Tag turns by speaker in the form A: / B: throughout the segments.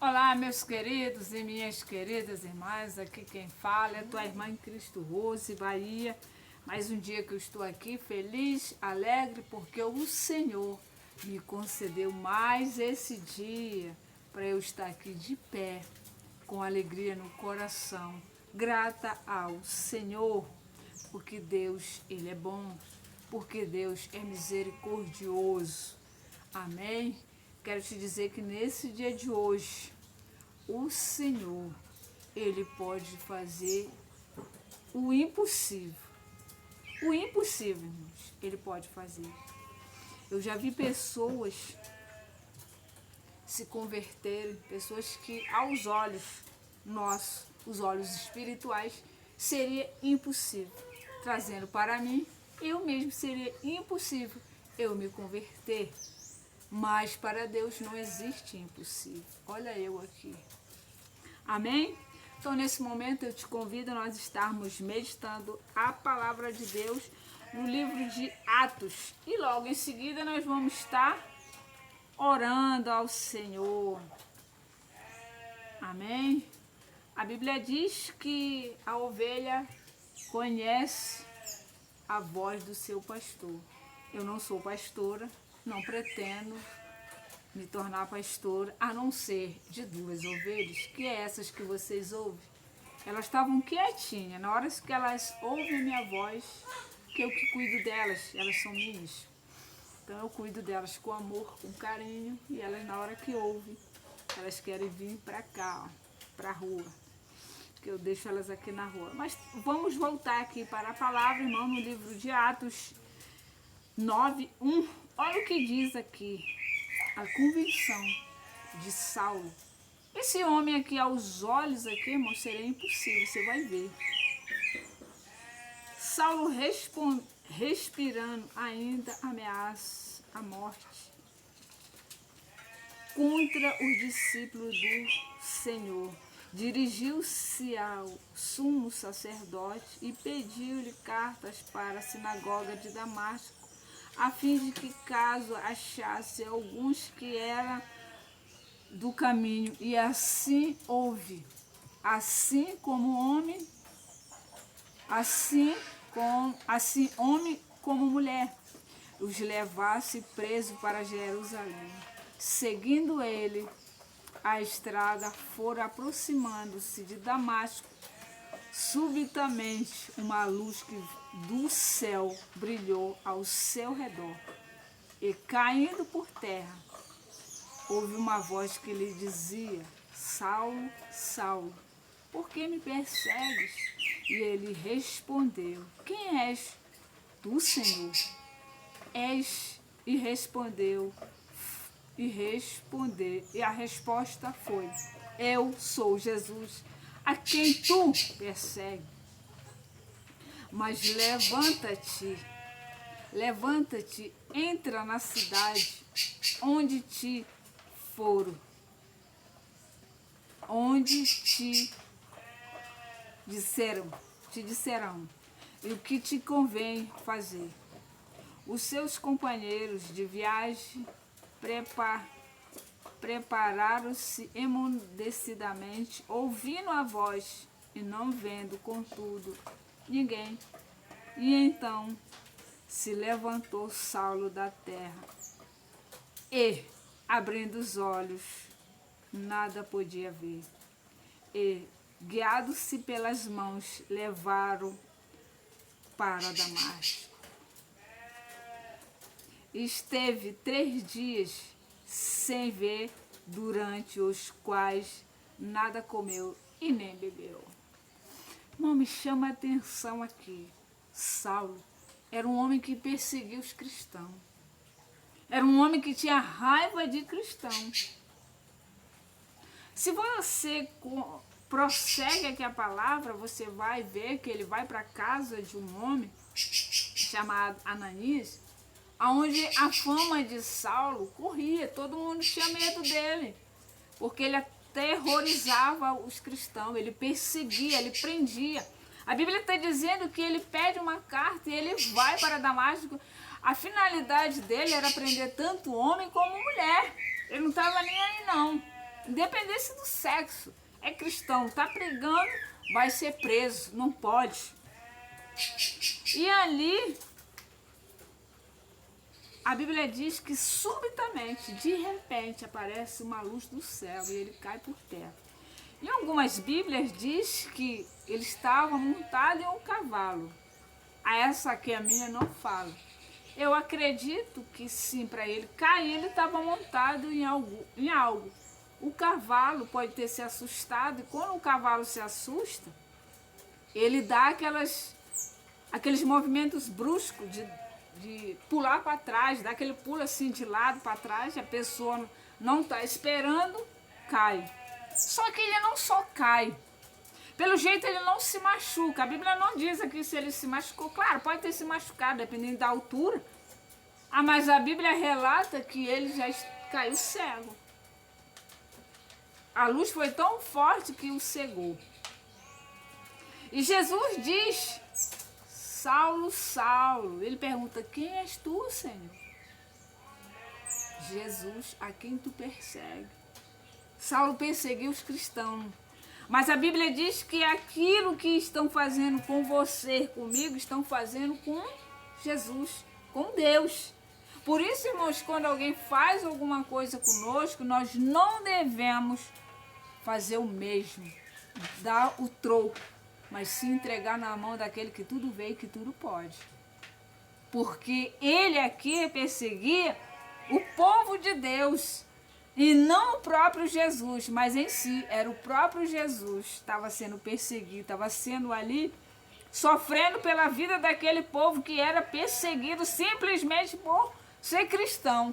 A: Olá, meus queridos e minhas queridas irmãs, aqui quem fala é tua irmã em Cristo, Rose, Bahia. Mais um dia que eu estou aqui feliz, alegre, porque o Senhor me concedeu mais esse dia para eu estar aqui de pé, com alegria no coração, grata ao Senhor, porque Deus, Ele é bom, porque Deus é misericordioso. Amém? Quero te dizer que nesse dia de hoje, o Senhor, Ele pode fazer o impossível. O impossível, irmãos, Ele pode fazer. Eu já vi pessoas se converterem, pessoas que aos olhos nossos, os olhos espirituais, seria impossível. Trazendo para mim, eu mesmo seria impossível eu me converter. Mas para Deus não existe impossível. Olha eu aqui. Amém? Então, nesse momento, eu te convido a nós estarmos meditando a palavra de Deus no livro de Atos. E logo em seguida, nós vamos estar orando ao Senhor. Amém? A Bíblia diz que a ovelha conhece a voz do seu pastor. Eu não sou pastora, não pretendo me tornar pastora, a não ser de duas ovelhas, que é essas que vocês ouvem. Elas estavam quietinhas, na hora que elas ouvem a minha voz, que eu que cuido delas, elas são minhas. Então eu cuido delas com amor, com carinho, e elas na hora que ouvem, elas querem vir para cá, para a rua, que eu deixo elas aqui na rua. Mas vamos voltar aqui para a palavra, irmão, no livro de Atos 9:1. Olha o que diz aqui. A convicção de Saulo. Esse homem aqui, aos olhos aqui, irmão, seria impossível, você vai ver. Saulo respirando ainda ameaça a morte contra os discípulos do Senhor. Dirigiu-se ao sumo sacerdote e pediu-lhe cartas para a sinagoga de Damasco, a fim de que, caso achasse alguns que eram do caminho, e assim houve, assim homem como mulher, os levasse preso para Jerusalém. Seguindo ele a estrada, foram aproximando-se de Damasco. Subitamente, uma luz do céu brilhou ao seu redor, e caindo por terra, houve uma voz que lhe dizia: Saulo, Saulo, por que me persegues? E ele respondeu: Quem és tu, Senhor? E a resposta foi: Eu sou Jesus, a quem tu persegue. Mas levanta-te, entra na cidade onde te disserão, e o que te convém fazer. Os seus companheiros de viagem prepararam-se emudecidamente, ouvindo a voz e não vendo, contudo, ninguém. E então se levantou Saulo da terra e, abrindo os olhos, nada podia ver. E, guiado-se pelas mãos, levaram para Damasco. Esteve 3 dias sem ver, durante os quais nada comeu e nem bebeu. Não me chama a atenção aqui. Saulo era um homem que perseguia os cristãos. Era um homem que tinha raiva de cristãos. Se você prossegue aqui a palavra, você vai ver que ele vai para a casa de um homem chamado Ananias, onde a fama de Saulo corria, todo mundo tinha medo dele, porque ele aterrorizava os cristãos, ele perseguia, ele prendia. A Bíblia está dizendo que ele pede uma carta e ele vai para Damasco. A finalidade dele era prender tanto homem como mulher. Ele não estava nem aí não. independência do sexo. É cristão, está pregando, vai ser preso, não pode. E ali, a Bíblia diz que subitamente, de repente, aparece uma luz do céu e ele cai por terra. Em algumas Bíblias diz que ele estava montado em um cavalo. A essa aqui, a minha, não fala. Eu acredito que sim, para ele cair, ele estava montado em algo. O cavalo pode ter se assustado, e quando o cavalo se assusta, ele dá aqueles movimentos bruscos de pular para trás, dá aquele pulo assim de lado para trás, a pessoa não está esperando, cai. Só que ele não só cai, pelo jeito ele não se machuca. A Bíblia não diz aqui se ele se machucou. Claro, pode ter se machucado, dependendo da altura. Mas a Bíblia relata que ele já caiu cego. A luz foi tão forte que o cegou. E Jesus diz, Saulo, Saulo. Ele pergunta, quem és tu, Senhor? Jesus, a quem tu persegue. Saulo perseguiu os cristãos. Mas a Bíblia diz que aquilo que estão fazendo com você, comigo, estão fazendo com Jesus, com Deus. Por isso, irmãos, quando alguém faz alguma coisa conosco, nós não devemos fazer o mesmo, dar o troco, mas se entregar na mão daquele que tudo vê e que tudo pode. Porque ele aqui perseguia o povo de Deus. E não o próprio Jesus, mas em si, era o próprio Jesus que estava sendo perseguido, estava sendo ali, sofrendo pela vida daquele povo que era perseguido simplesmente por ser cristão.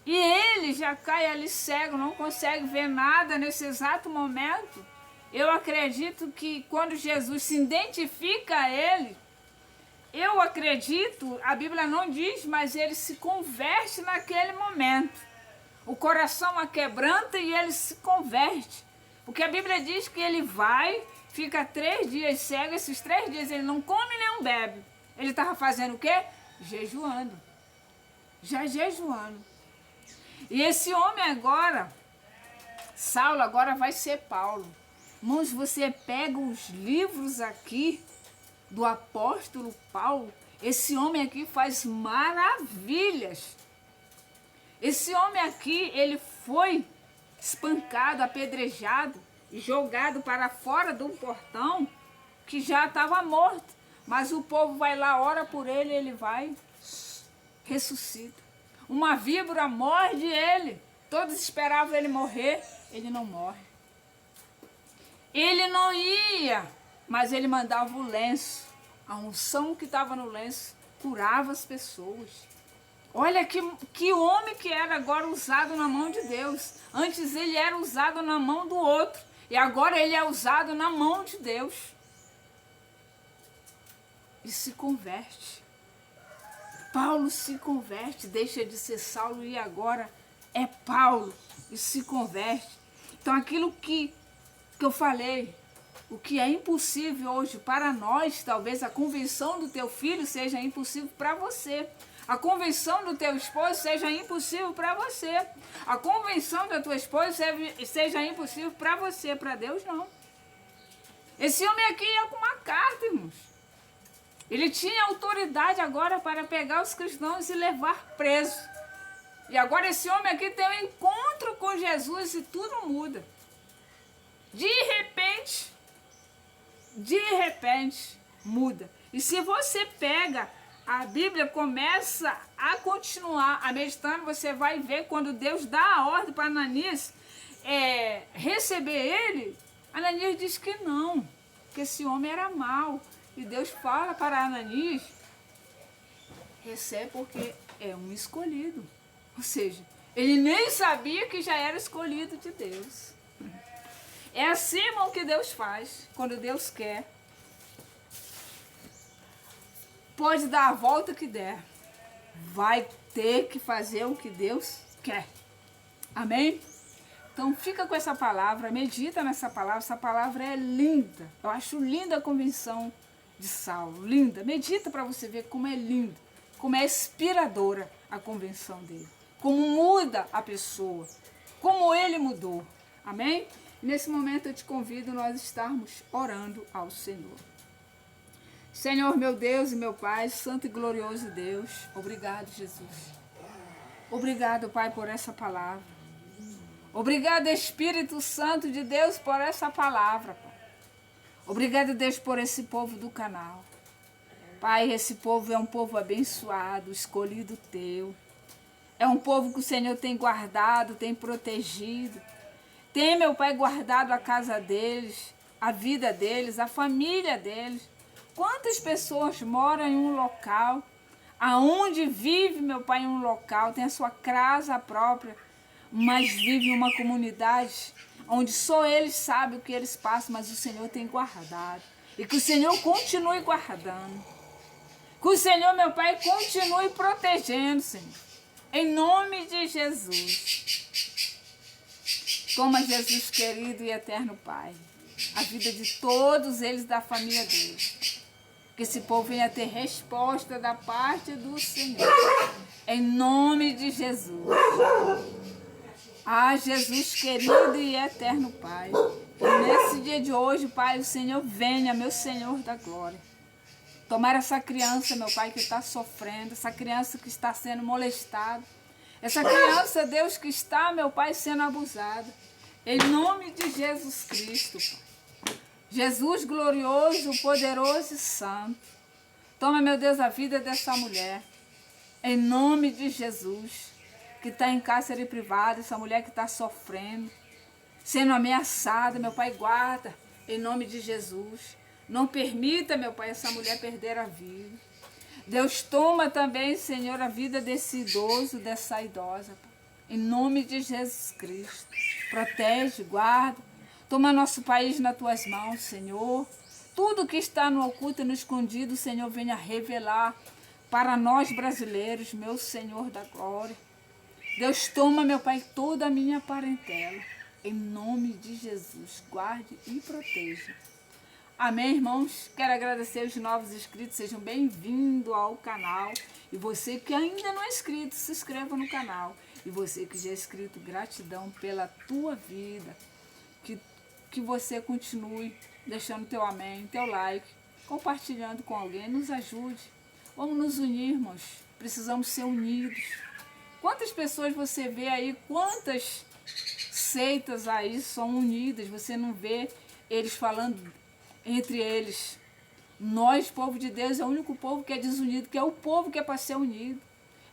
A: E ele já cai ali cego, não consegue ver nada nesse exato momento. Eu acredito que quando Jesus se identifica a ele, eu acredito, a Bíblia não diz, mas ele se converte naquele momento. O coração aquebranta e ele se converte. Porque a Bíblia diz que ele vai, fica 3 dias cego, esses 3 dias ele não come nem bebe. Ele estava fazendo o quê? Jejuando. Já jejuando. E esse homem agora, Saulo, agora vai ser Paulo. Irmãos, você pega os livros aqui do apóstolo Paulo, esse homem aqui faz maravilhas. Esse homem aqui, ele foi espancado, apedrejado e jogado para fora de um portão que já estava morto. Mas o povo vai lá, ora por ele, ele vai, ressuscita. Uma víbora morde ele. Todos esperavam ele morrer, ele não morre. Ele não ia, mas ele mandava o lenço. A unção que estava no lenço curava as pessoas. Olha que homem que era agora usado na mão de Deus. Antes ele era usado na mão do outro. E agora ele é usado na mão de Deus. E se converte. Paulo se converte, deixa de ser Saulo e agora é Paulo. E se converte. Então aquilo que eu falei, o que é impossível hoje para nós, talvez a conversão do teu filho seja impossível para você. A convenção do teu esposo seja impossível para você. A convenção da tua esposa seja impossível para você. Para Deus, não. Esse homem aqui ia com uma carta, irmãos. Ele tinha autoridade agora para pegar os cristãos e levar preso. E agora esse homem aqui tem um encontro com Jesus e tudo muda. De repente, muda. E se você pega... A Bíblia começa a continuar a meditando, você vai ver quando Deus dá a ordem para Ananias receber ele, Ananias diz que não, que esse homem era mau. E Deus fala para Ananias, recebe porque é um escolhido. Ou seja, ele nem sabia que já era escolhido de Deus. É assim, irmão, que Deus faz, quando Deus quer. Pode dar a volta que der, vai ter que fazer o que Deus quer. Amém? Então fica com essa palavra, medita nessa palavra, essa palavra é linda. Eu acho linda a convenção de Saulo, linda. Medita para você ver como é linda, como é inspiradora a convenção dele, como muda a pessoa, como Ele mudou. Amém? Nesse momento eu te convido a nós estarmos orando ao Senhor. Senhor, meu Deus e meu Pai, santo e glorioso Deus, obrigado, Jesus. Obrigado, Pai, por essa palavra. Obrigado, Espírito Santo de Deus, por essa palavra, Pai. Obrigado, Deus, por esse povo do canal. Pai, esse povo é um povo abençoado, escolhido teu. É um povo que o Senhor tem guardado, tem protegido. Tem, meu Pai, guardado a casa deles, a vida deles, a família deles. Quantas pessoas moram em um local, aonde vive, meu Pai, em um local, tem a sua casa própria, mas vive em uma comunidade onde só eles sabem o que eles passam, mas o Senhor tem guardado. E que o Senhor continue guardando. Que o Senhor, meu Pai, continue protegendo, Senhor. Em nome de Jesus. Toma, Jesus querido e eterno Pai, a vida de todos eles, da família deles. Que esse povo venha ter resposta da parte do Senhor. Em nome de Jesus. Ah, Jesus querido e eterno Pai. E nesse dia de hoje, Pai, o Senhor venha, meu Senhor da glória. Tomar essa criança, meu Pai, que está sofrendo, essa criança que está sendo molestada, essa criança, Deus, que está, meu Pai, sendo abusada. Em nome de Jesus Cristo, Pai. Jesus glorioso, poderoso e santo. Toma, meu Deus, a vida dessa mulher. Em nome de Jesus, que está em cárcere privado, essa mulher que está sofrendo, sendo ameaçada, meu Pai, guarda, em nome de Jesus. Não permita, meu Pai, essa mulher perder a vida. Deus, toma também, Senhor, a vida desse idoso, dessa idosa, Pai. Em nome de Jesus Cristo. Protege, guarda. Toma nosso país nas tuas mãos, Senhor. Tudo que está no oculto e no escondido, Senhor, venha revelar para nós brasileiros, meu Senhor da glória. Deus, toma, meu Pai, toda a minha parentela. Em nome de Jesus, guarde e proteja. Amém, irmãos? Quero agradecer os novos inscritos, sejam bem-vindos ao canal. E você que ainda não é inscrito, se inscreva no canal. E você que já é inscrito, gratidão pela tua vida. Que você continue deixando teu amém, teu like, compartilhando com alguém, nos ajude. Vamos nos unir, irmãos. Precisamos ser unidos. Quantas pessoas você vê aí, quantas seitas aí são unidas, você não vê eles falando entre eles. Nós, povo de Deus, é o único povo que é desunido, que é o povo que é para ser unido.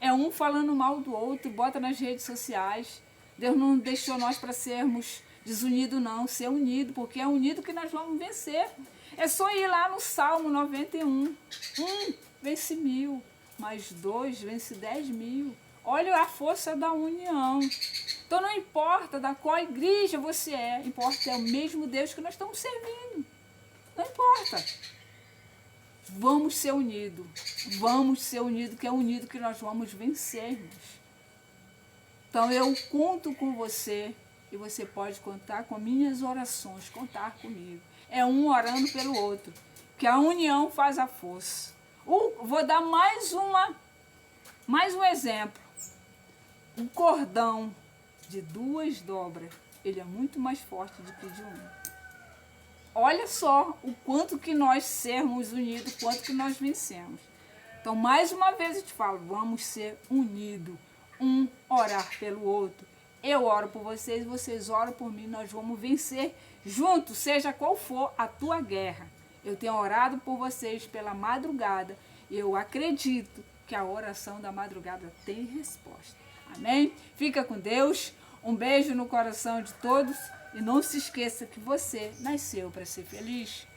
A: É um falando mal do outro, bota nas redes sociais. Deus não deixou nós para sermos desunidos, não, ser unido, porque é unido que nós vamos vencer. É só ir lá no Salmo 91. Vence 1000, mais 2 vence 10.000. Olha a força da união. Então não importa da qual igreja você é, importa é o mesmo Deus que nós estamos servindo. Não importa. Vamos ser unidos. Vamos ser unidos, que é unido que nós vamos vencer, irmãos. Então eu conto com você e você pode contar com minhas orações, contar comigo. É um orando pelo outro, que a união faz a força. Vou dar mais um exemplo. Um cordão de 2 dobras, ele é muito mais forte do que de um. Olha só o quanto que nós sermos unidos, o quanto que nós vencemos. Então, mais uma vez eu te falo, vamos ser unidos, um orar pelo outro. Eu oro por vocês, vocês oram por mim, nós vamos vencer juntos, seja qual for a tua guerra. Eu tenho orado por vocês pela madrugada e eu acredito que a oração da madrugada tem resposta. Amém? Fica com Deus, um beijo no coração de todos. E não se esqueça que você nasceu para ser feliz.